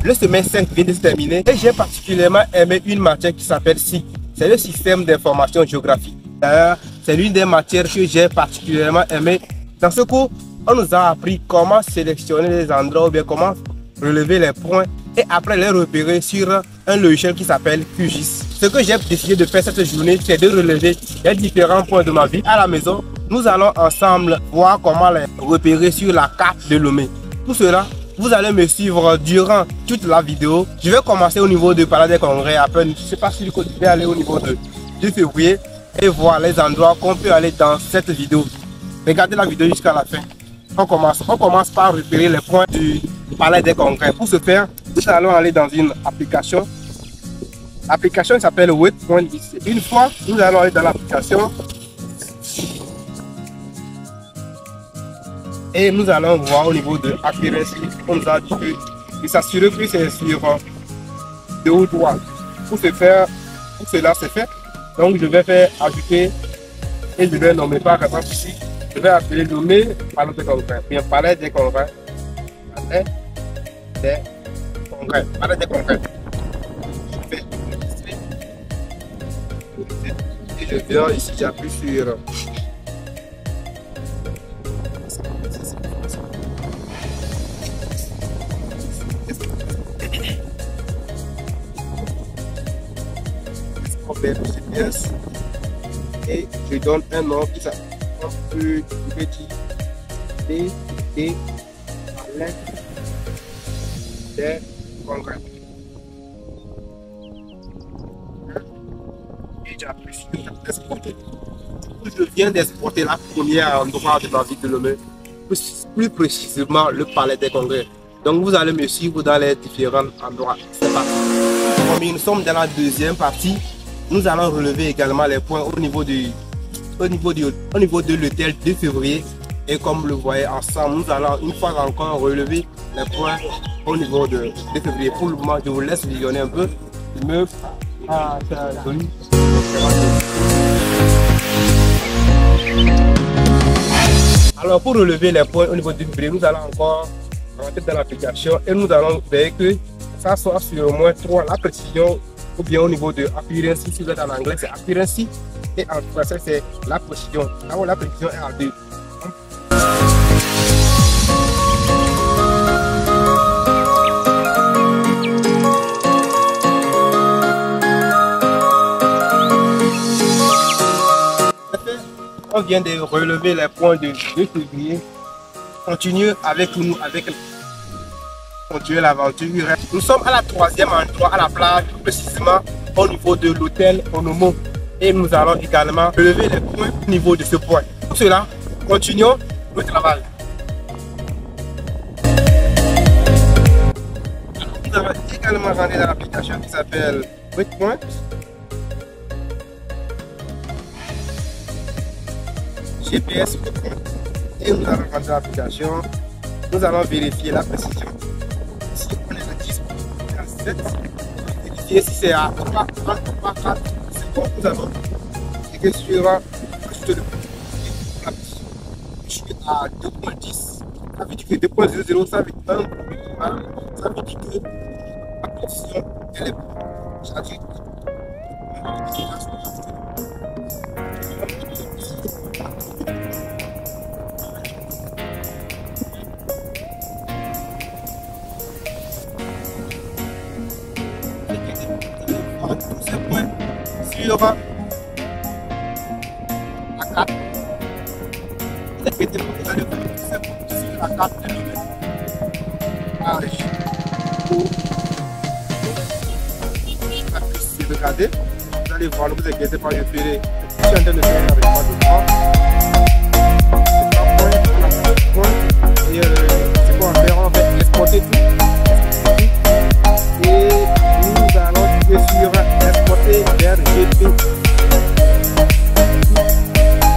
Le semestre 5 vient de se terminer et j'ai particulièrement aimé une matière qui s'appelle SIG. C'est le système d'information géographique. D'ailleurs, c'est l'une des matières que j'ai particulièrement aimé. Dans ce cours, on nous a appris comment sélectionner les endroits ou bien comment relever les points et après les repérer sur un logiciel qui s'appelle QGIS. Ce que j'ai décidé de faire cette journée, c'est de relever les différents points de ma vie à la maison. Nous allons ensemble voir comment les repérer sur la carte de Lomé. Pour cela, vous allez me suivre durant toute la vidéo. Je vais commencer au niveau du Palais des Congrès. Après, je ne sais pas si je vais aller au niveau du février et voir les endroits qu'on peut aller dans cette vidéo. Regardez la vidéo jusqu'à la fin. On commence par repérer les points du Palais des Congrès. Pour ce faire, nous allons aller dans une application. L'application s'appelle Waypoint. Une fois, nous allons aller dans l'application et nous allons voir au niveau de accuracy. On nous a dit de s'assurer que c'est sur de haut droit. Pour cela c'est fait. Donc je vais faire ajouter et je vais nommer par exemple ici. Je vais appeler nommer Palais des Congrès. Bien, Palais des Congrès. Palais des Congrès. Palais des Congrès. Je vais enregistrer. Et je viens ici, j'appuie sur GPS et je donne un nom qui s'appelle Palais des Congrès. Et j'appuie sur exporter. Je viens d'exporter la première endroit de ma ville de Lomé, plus précisément le Palais des Congrès. Donc vous allez me suivre dans les différents endroits. C'est parti. Comme nous sommes dans la deuxième partie, nous allons relever également les points au niveau de l'hôtel de février. Et comme vous le voyez ensemble, nous allons une fois encore relever les points au niveau de février. Pour le moment, je vous laisse visionner un peu. Alors pour relever les points au niveau de février, nous allons encore rentrer dans l'application et nous allons veiller que ça soit sur au moins 3, la précision. Ou bien au niveau de accuracy, si vous êtes en anglais c'est accuracy et en français c'est la précision. Là où la précision est à 2. On vient de relever les points de 2 février. Continuez avec nous, continuer l'aventure. Nous sommes à la 3e endroit à la plage, précisément au niveau de l'hôtel Onomo. Et nous allons également relever les points au niveau de ce point. Pour cela, continuons le travail. Nous allons également rentrer dans l'application qui s'appelle Waypoint. GPS Waypoint. Et nous allons rentrer dans l'application. Nous allons vérifier la précision. Si on est à 10, à 7, vérifier si c'est à 3, 4, c'est bon, nous allons cliquer sur ajouter le point. Je suis à 2.10, ça veut dire que 2.00, ça veut dire 1, ça veut dire que la précision elle est bonne. C'est-à-dire tous ces points sur la carte. Répétez-moi, vous allez voir tous ces points sur la carte de Lomé. Regardez, vous allez voir, ne vous inquiétez pas, je ferai. Je suis en train de faire avec moi de 3 points. Et c'est quoi on va faire? On va exporter tout. Et nous allons cliquer sur exporter vers GP.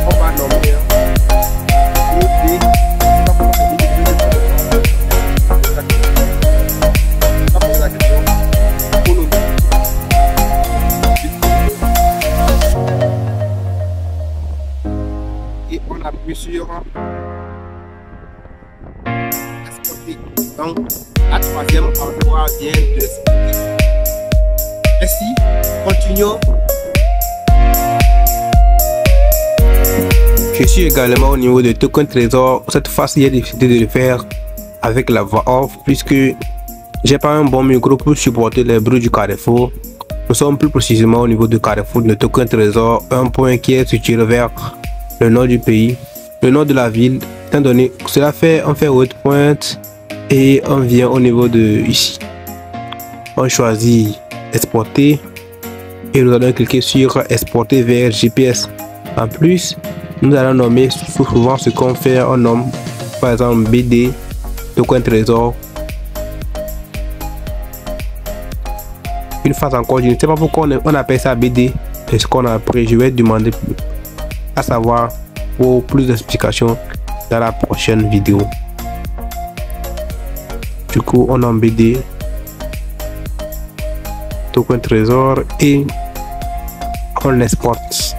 On va nommer GP. Et on appuie sur exporter. Donc endroit vient de s'expliquer. Merci, continuons. Je suis également au niveau de token trésor. Cette fois-ci, j'ai décidé de le faire avec la voix off puisque j'ai pas un bon micro pour supporter les bruits du carrefour. Nous sommes plus précisément au niveau du carrefour de token trésor, un point qui est situé vers le nord du pays, le nord de la ville. Étant donné que cela fait, on fait haute pointe et on vient au niveau de ici. On choisit exporter et nous allons cliquer sur exporter vers GPS. En plus, nous allons nommer souvent ce qu'on fait. On nomme par exemple BD token trésor. Une fois encore, je ne sais pas pourquoi on appelle ça BD. C'est ce qu'on a appris. Je vais demander à savoir pour plus d'explications dans la prochaine vidéo. Du coup, on nomme BD token trésor et on l'exporte.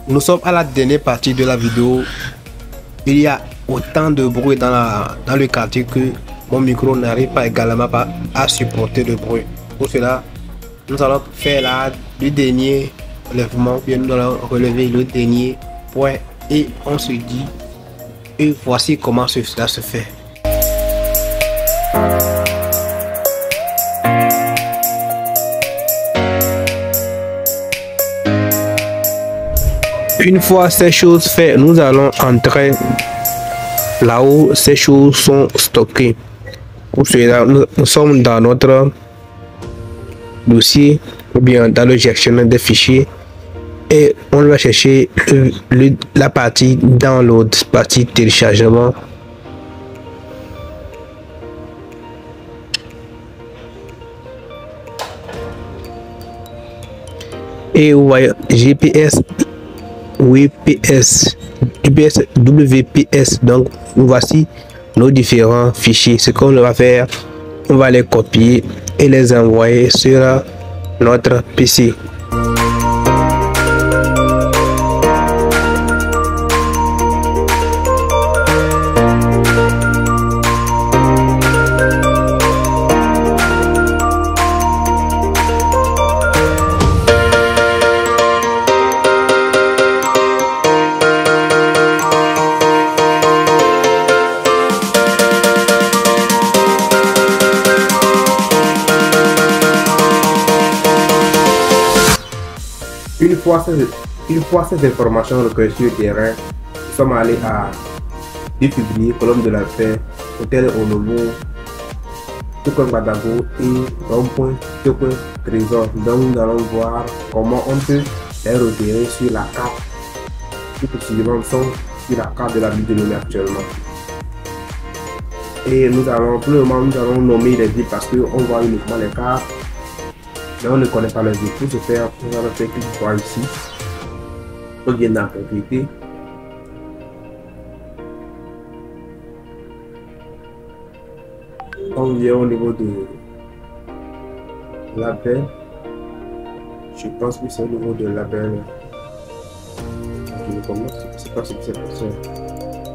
Nous sommes à la dernière partie de la vidéo. Il y a autant de bruit dans le quartier que mon micro n'arrive pas également à supporter le bruit. Pour cela, nous allons faire le dernier relèvement, puis nous allons relever le dernier point et on se dit, et voici comment cela se fait. Une fois ces choses faites, nous allons entrer là où ces choses sont stockées. Pour cela, nous sommes dans notre dossier ou bien dans le gestionnaire des fichiers et on va chercher la partie download, partie téléchargement. Et vous voyez GPS. WPS. Donc voici nos différents fichiers. Ce qu'on va faire, on va les copier et les envoyer sur notre PC. Une fois ces informations recueillies sur le terrain, nous sommes allés à 2 février, Colombe de la Paix, Hôtel Onobo, Token Badago et rond-point Token Trésor. Donc nous allons voir comment on peut les repérer sur la carte. Plus précisément, sont sur la carte de la ville de Lomé actuellement. Et nous allons, pour le moment, nous allons nommer les villes parce qu'on voit uniquement les cartes. Mais on ne connaît pas les villes. Pour ce faire, nous allons faire clic droit ici. On vient dans la propriété. On vient au niveau de label. Je pense que c'est au niveau de label. Je ne sais pas ce que c'est pour ça.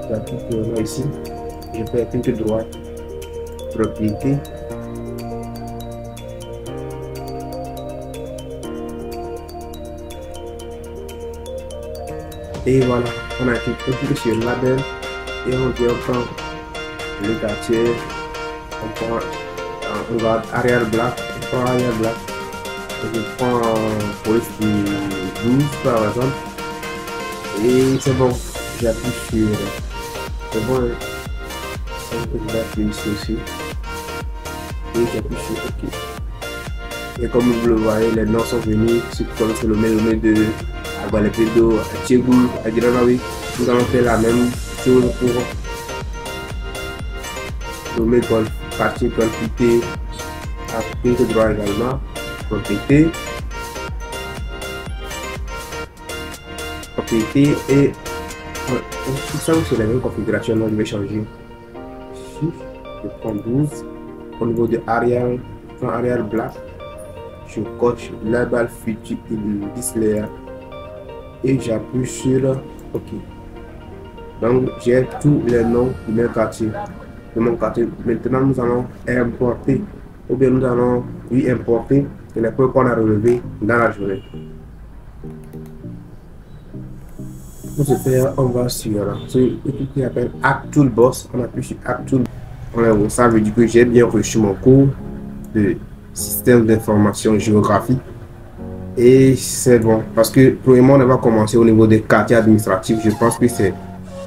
J'appuie ici. Je fais clic droit. Propriété. Et voilà, on a cliqué sur le label et on vient prendre le quartier, on va arrière black, on prend arrière black, je prends police du 12 par exemple, et c'est bon, j'appuie sur, c'est bon, je vais appuyer ici aussi, et j'appuie sur OK. Et comme vous le voyez, les noms sont venus, ceux qui connaissent le nom de à les pédos, à Tchégou, à Giranawi. Nous allons faire la même chose pour nommer golf, partie golfité, à clic droit également, propriété, et tout ça c'est la même configuration. Donc je vais changer. Je prends 12 au niveau de arrière, je prends arrière black, je coche la balle future display et j'appuie sur Ok. Donc, j'ai tous les noms de mes quartiers, de mon quartier. Maintenant, nous allons importer, ou bien nous allons lui importer les points qu'on a relevés dans la journée. Pour ce faire, on va sur ce qui appelle Actual Boss. On appuie sur Actual. Ça veut dire que j'ai bien reçu mon cours de système d'information géographique. Et c'est bon, parce que premièrement, on va commencer au niveau des quartiers administratifs. Je pense que c'est.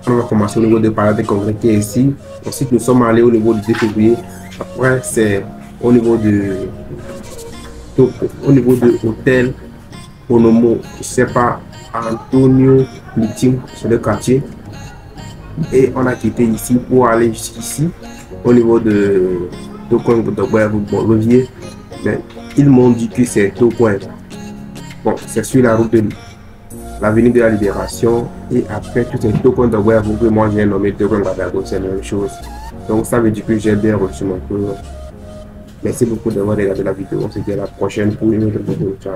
On va commencer au niveau de Palais des Congrès qui est ici. Ensuite, nous sommes allés au niveau du 2 février. Après, c'est au niveau de hôtel Onomo, je sais pas, Antonio Meeting sur le quartier. Et on a quitté ici pour aller jusqu'ici au niveau de Tocoin de Levier. Mais ils m'ont dit que c'est Tocoin. Bon, c'est sur la route de l'avenue de la Libération. Et après, tout c'est Tocoin de que moi j'ai nommé Tocoin de c'est la même chose. Donc ça veut dire que j'ai bien reçu mon cours. Merci beaucoup d'avoir regardé la vidéo. On se dit à la prochaine pour une autre vidéo. Ciao.